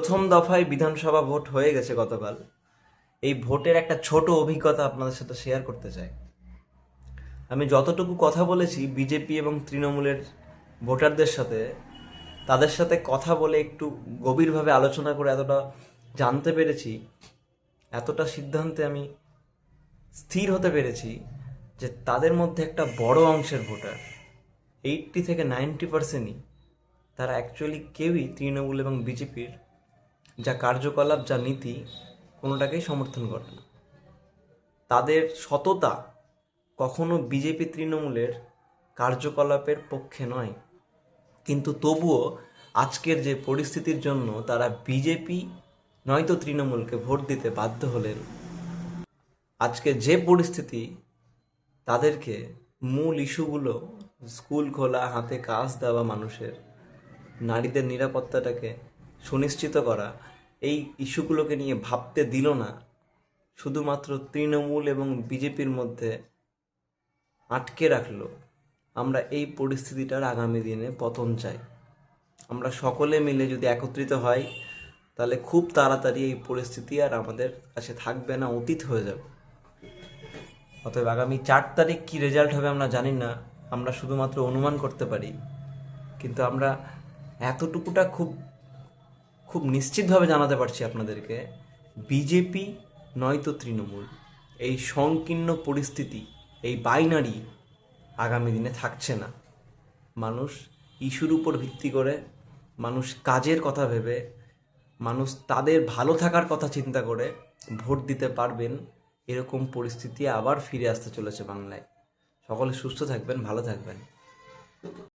প্রথম দফায় বিধানসভা ভোট হয়ে গেছে গতকাল। এই ভোটের একটা ছোট অভিজ্ঞতা আপনাদের সাথে শেয়ার করতে চাই। আমি যতটুকু কথা বলেছি বিজেপি এবং তৃণমূলের ভোটারদের সাথে, তাদের সাথে কথা বলে একটু গভীরভাবে আলোচনা করে এতটা জানতে পেরেছি, এতটা সিদ্ধান্তে আমি স্থির হতে পেরেছি যে তাদের মধ্যে একটা বড় অংশের ভোটার, 80 থেকে 90%ই, তারা অ্যাকচুয়ালি কেউই তৃণমূল এবং বিজেপির যা কার্যকলাপ, যা নীতি, কোনোটাকেই সমর্থন করে না। তাদের সততা কখনো বিজেপি তৃণমূলের কার্যকলাপের পক্ষে নয়, কিন্তু তবুও আজকের যে পরিস্থিতির জন্য তারা বিজেপি নয়তো তৃণমূলকে ভোট দিতে বাধ্য হলেন, আজকে যে পরিস্থিতি, তাদেরকে মূল ইস্যুগুলো, স্কুল খোলা, হাতে কাজ দেওয়া মানুষের, নারীদের নিরাপত্তাটাকে সুনিশ্চিত করা, এই ইস্যুগুলোকে নিয়ে ভাবতে দিল না। শুধুমাত্র তৃণমূল এবং বিজেপির মধ্যে আটকে রাখলো। আমরা এই পরিস্থিতিটার আগামী দিনে পতন চাই। আমরা সকলে মিলে যদি একত্রিত হই, তাহলে খুব তাড়াতাড়ি এই পরিস্থিতি আর আমাদের কাছে থাকবে না, অতীত হয়ে যাবে। অতএব আগামী 4 তারিখ কী রেজাল্ট হবে আমরা জানি না, আমরা শুধুমাত্র অনুমান করতে পারি। কিন্তু আমরা এতটুকুটা খুব খুব নিশ্চিতভাবে জানাতে পারছি আপনাদেরকে, বিজেপি নয়তো তৃণমূল, এই সংকীর্ণ পরিস্থিতি, এই বাইনারি আগামী দিনে থাকছে না। মানুষ ইস্যুর উপর ভিত্তি করে, মানুষ কাজের কথা ভেবে, মানুষ তাদের ভালো থাকার কথা চিন্তা করে ভোট দিতে পারবেন, এরকম পরিস্থিতি আবার ফিরে আসতে চলেছে বাংলায়। সকলে সুস্থ থাকবেন, ভালো থাকবেন।